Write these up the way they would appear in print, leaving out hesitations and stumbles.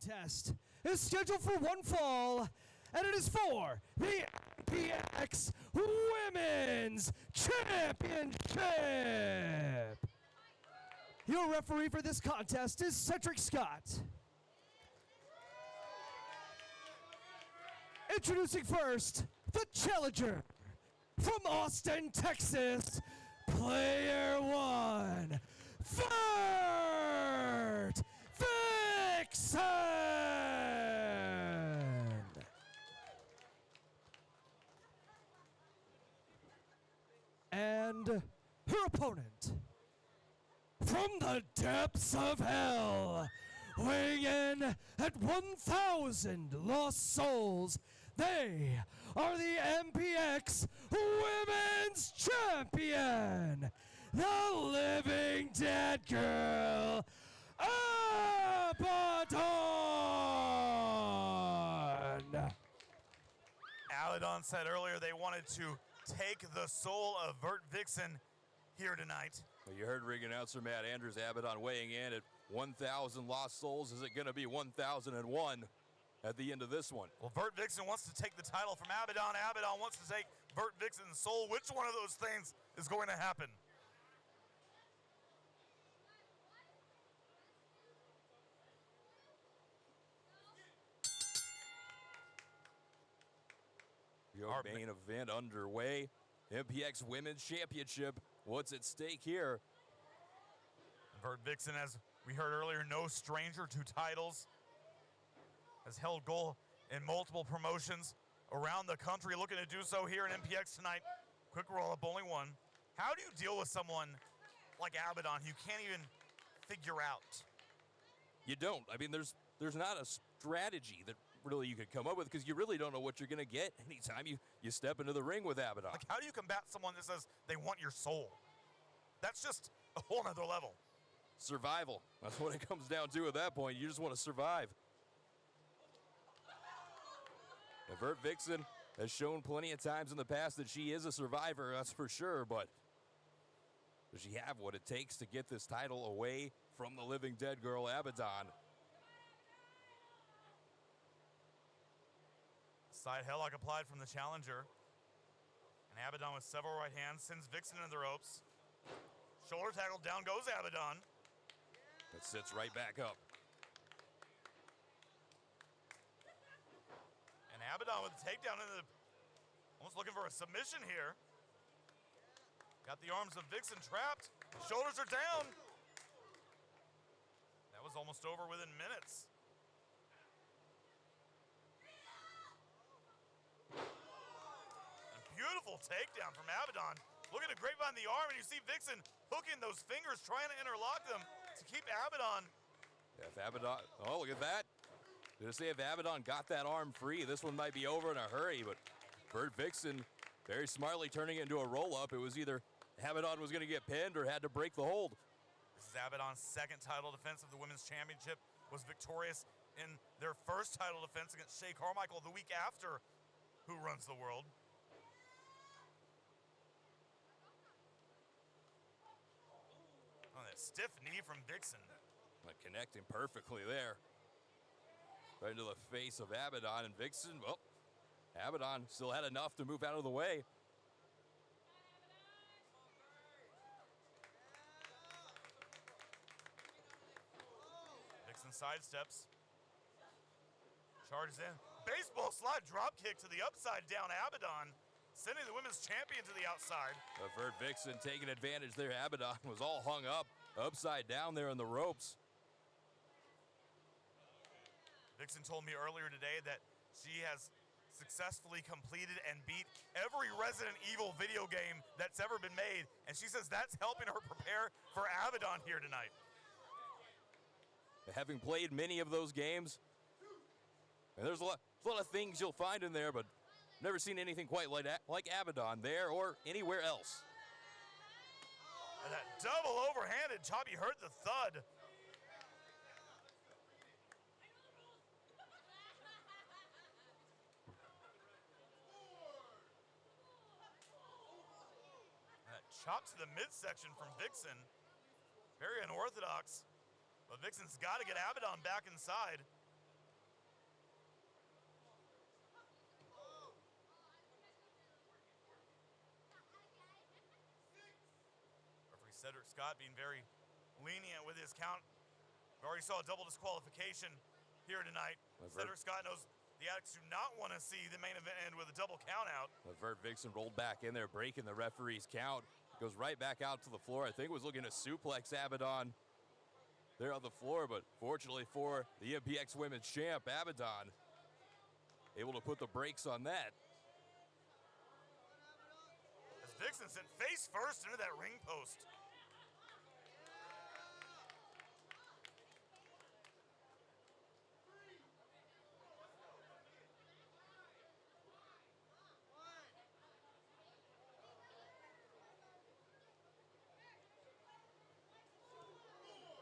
contest is scheduled for one fall, and it is for the MPX Women's Championship. Your referee for this contest is Cedric Scott. Introducing first, the challenger from Austin, Texas, Player 1, Vert Vixen! And her opponent, from the depths of hell, weighing in at 1,000 lost souls, they are the MPX Women's Champion, the Living Dead Girl, Abadon! Abadon said earlier they wanted to take the soul of Vert Vixen here tonight. Well, you heard ring announcer Matt Andrews, Abadon weighing in at 1,000 lost souls. Is it going to be 1,001 at the end of this one? Well, Vert Vixen wants to take the title from Abadon. Abadon wants to take Vert Vixen's soul. Which one of those things is going to happen? Your main event underway. MPX Women's Championship. What's at stake here? Vert Vixen, as we heard earlier, no stranger to titles. Has held gold in multiple promotions around the country, looking to do so here in MPX tonight. Quick roll-up, only one. How do you deal with someone like Abadon who you can't even figure out? You don't. I mean, there's not a strategy that really you could come up with, because you really don't know what you're going to get anytime you step into the ring with Abadon. Like, how do you combat someone that says they want your soul? That's just a whole nother level. Survival. That's what it comes down to at that point. You just want to survive. And Vert Vixen has shown plenty of times in the past that she is a survivor, that's for sure, but does she have what it takes to get this title away from the Living Dead Girl, Abadon? Side headlock applied from the challenger. And Abadon with several right hands sends Vixen into the ropes. Shoulder tackle, down goes Abadon. It sits right back up. And Abadon with the takedown into the, almost looking for a submission here. Got the arms of Vixen trapped. Shoulders are down. That was almost over within minutes. Beautiful takedown from Abadon. Look at the grapevine in the arm, and you see Vixen hooking those fingers, trying to interlock them to keep Abadon. Yeah, if Abadon, oh, look at that. Gonna say if Abadon got that arm free, this one might be over in a hurry, but Vert Vixen very smartly turning it into a roll-up. It was either Abadon was gonna get pinned or had to break the hold. This is Abadon's second title defense of the Women's Championship. Was victorious in their first title defense against Shay Carmichael the week after Who Runs the World. Oh, that stiff knee from Vixen. Like connecting perfectly there. Right into the face of Abadon, and Vixen, well, Abadon still had enough to move out of the way. Vixen sidesteps. Charges in. Baseball slide drop kick to the upside down Abadon, sending the women's champion to the outside. But Vert Vixen taking advantage there. Abadon was all hung up, upside down there in the ropes. Vixen told me earlier today that she has successfully completed and beat every Resident Evil video game that's ever been made, and she says that's helping her prepare for Abadon here tonight. Having played many of those games, and there's a lot of things you'll find in there, but never seen anything quite like Abadon there or anywhere else. And that double overhanded chop, you heard the thud. And that chop to the midsection from Vixen. Very unorthodox. But Vixen's got to get Abadon back inside. Cedric Scott being very lenient with his count. We already saw a double disqualification here tonight. Cedric Scott knows the Addicts do not want to see the main event end with a double count out. Vert Vixen rolled back in there, breaking the referee's count. Goes right back out to the floor. I think was looking to suplex Abadon there on the floor, but fortunately for the MPX Women's Champ, Abadon able to put the brakes on that. As Vixen sent face first into that ring post.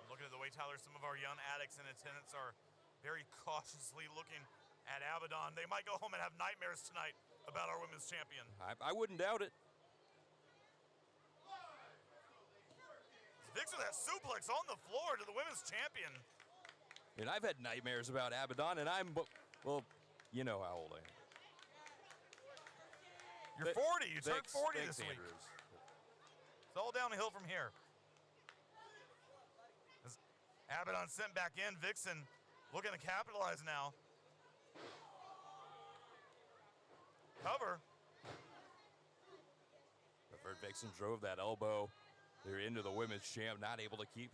Looking at the way, Tyler, some of our young addicts in attendance are very cautiously looking at Abadon. They might go home and have nightmares tonight about our women's champion. I wouldn't doubt it. Vixen with that suplex on the floor to the women's champion. I mean, I've had nightmares about Abadon, and well, you know how old I am. You're 40. You turned 40 this week. Andrews. It's all downhill from here. As Abadon sent back in, Vixen looking to capitalize now. Cover. Vert Vixen drove that elbow. They're into the women's champ, not able to keep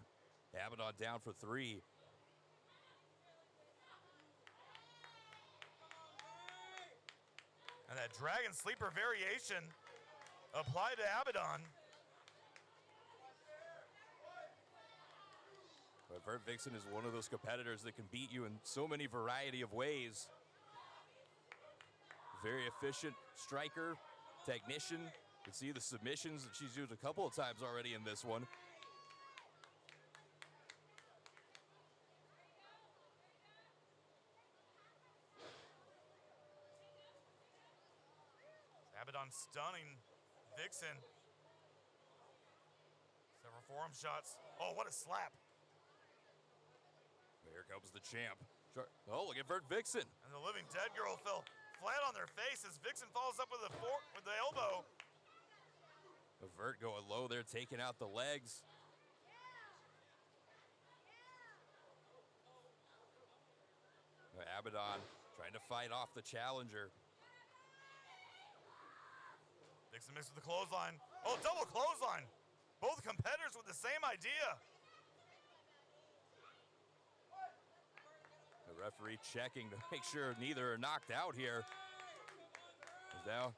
Abadon down for 3. And that Dragon Sleeper variation applied to Abadon. But Vert Vixen is one of those competitors that can beat you in so many variety of ways. Very efficient striker, technician. You can see the submissions that she's used a couple of times already in this one. Abadon stunning Vixen. Several forearm shots. Oh, what a slap. Here comes the champ. Oh, look at Vert Vixen. And the living dead girl fell flat on their face as Vixen follows up with the elbow. Vert going low there, taking out the legs. Abadon trying to fight off the challenger. Vixen mixed with the clothesline. Oh, double clothesline. Both competitors with the same idea. The referee checking to make sure neither are knocked out here. Now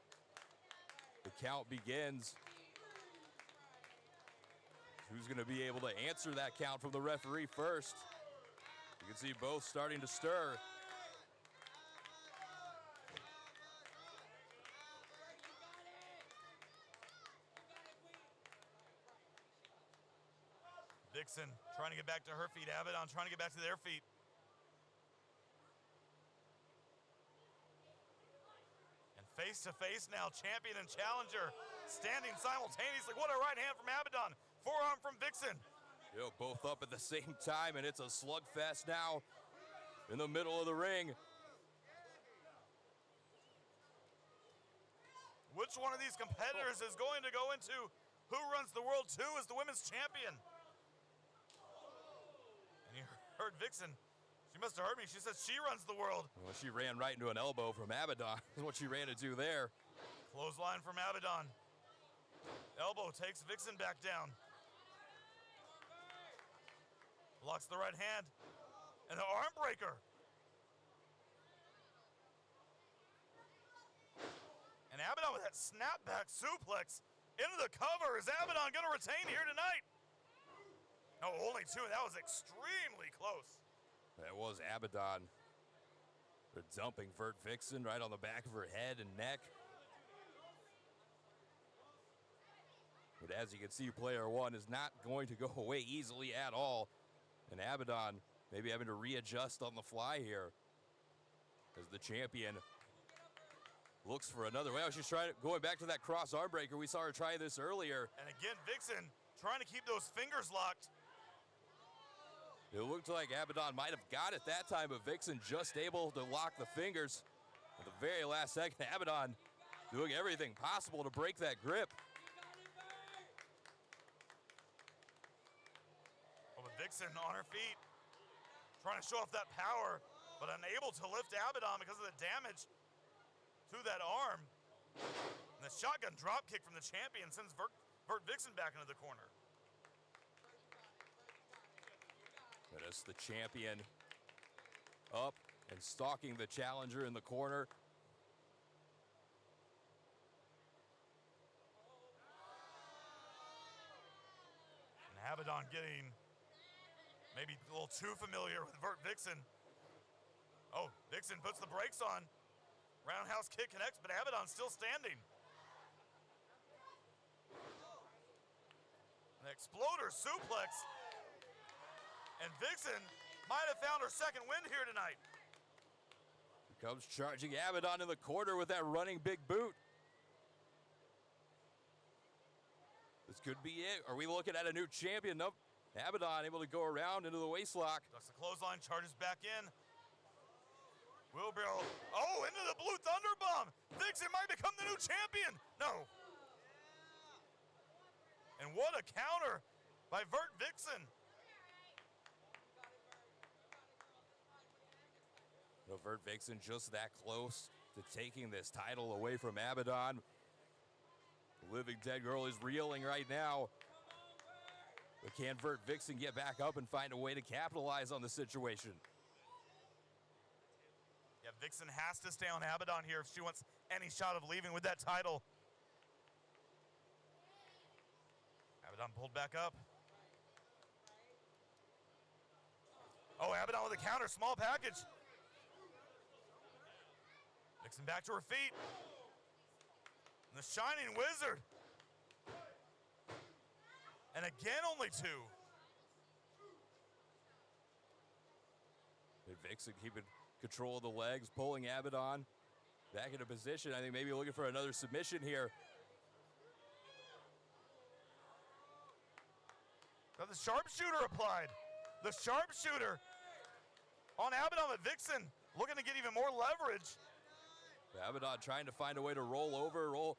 the count begins. Who's going to be able to answer that count from the referee first? You can see both starting to stir. Vixen trying to get back to her feet. Abadon trying to get back to their feet. And face to face now, champion and challenger standing simultaneously. What a right hand from Abadon. Forearm from Vixen. You know, both up at the same time, and it's a slugfest now in the middle of the ring. Which one of these competitors is going to go into Who Runs the World 2 as the women's champion? And you heard Vixen. She must have heard me. She says she runs the world. Well, she ran right into an elbow from Abadon. Is what she ran into there. Clothesline from Abadon. Elbow takes Vixen back down. Blocks the right hand. And the arm breaker. And Abadon with that snapback suplex into the cover. Is Abadon going to retain here tonight? No, only 2. That was extremely close. That was Abadon. They're dumping Vert Vixen right on the back of her head and neck. But as you can see, player 1 is not going to go away easily at all. And Abadon maybe having to readjust on the fly here as the champion looks for another. Well, she's going back to that cross arm breaker. We saw her try this earlier. And again, Vixen trying to keep those fingers locked. It looked like Abadon might have got it that time, but Vixen just able to lock the fingers at the very last second. Abadon doing everything possible to break that grip. Vixen on her feet, trying to show off that power, but unable to lift Abadon because of the damage to that arm. And the shotgun drop kick from the champion sends Vert Vixen back into the corner. Notice the champion up and stalking the challenger in the corner. And Abadon getting maybe a little too familiar with Vert Vixen. Oh, Vixen puts the brakes on. Roundhouse kick connects, but Abadon's still standing. An exploder suplex. And Vixen might have found her second win here tonight. Here comes charging Abadon in the corner with that running big boot. This could be it. Are we looking at a new champion? Nope. Abadon able to go around into the waistlock. Ducks the clothesline, charges back in. Wheelbarrow. Oh, into the blue thunder bomb. Vixen might become the new champion. No. And what a counter by Vert Vixen. No, Vert Vixen just that close to taking this title away from Abadon. The living dead girl is reeling right now. But can Vert Vixen get back up and find a way to capitalize on the situation? Yeah, Vixen has to stay on Abadon here if she wants any shot of leaving with that title. Abadon pulled back up. Oh, Abadon with a counter, small package. Vixen back to her feet. And the Shining Wizard. And again, only two. And Vixen keeping control of the legs, pulling Abadon back into position. I think maybe looking for another submission here. Got the sharpshooter applied. The sharpshooter on Abadon, but Vixen looking to get even more leverage. Abadon trying to find a way to roll over, roll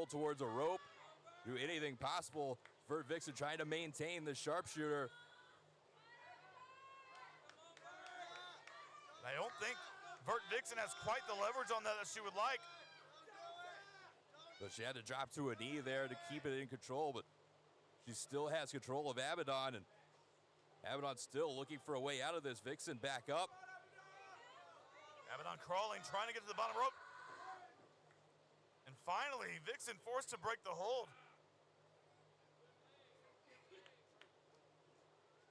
towards a rope, do anything possible. Vert Vixen trying to maintain the sharpshooter. I don't think Vert Vixen has quite the leverage on that she would like. But she had to drop to a knee there to keep it in control, but she still has control of Abadon, and Abadon still looking for a way out of this. Vixen back up. Abadon crawling, trying to get to the bottom rope. And finally, Vixen forced to break the hold.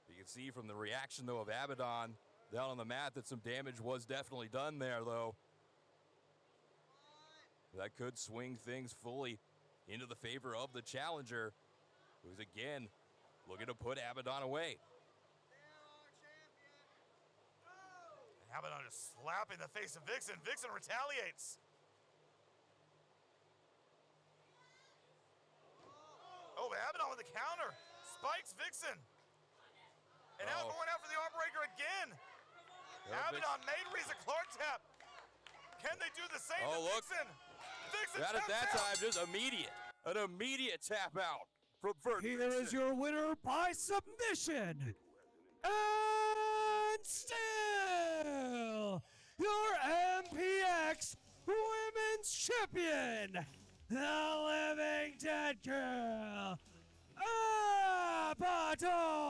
You can see from the reaction, though, of Abadon down on the mat that some damage was definitely done there, though. That could swing things fully into the favor of the challenger, who's again looking to put Abadon away. And Abadon just slapping the face of Vixen. Vixen retaliates. Oh, Abadon with the counter. Spikes Vixen. And now going out for the arm breaker again. Abadon made Reza Clark tap. Can they do the same to Vixen? Vixen got it that time, just immediate. An immediate tap out from Vert Vixen. Here is your winner by submission. And still, your MPX Women's Champion, the Living Dead Girl, Abadon.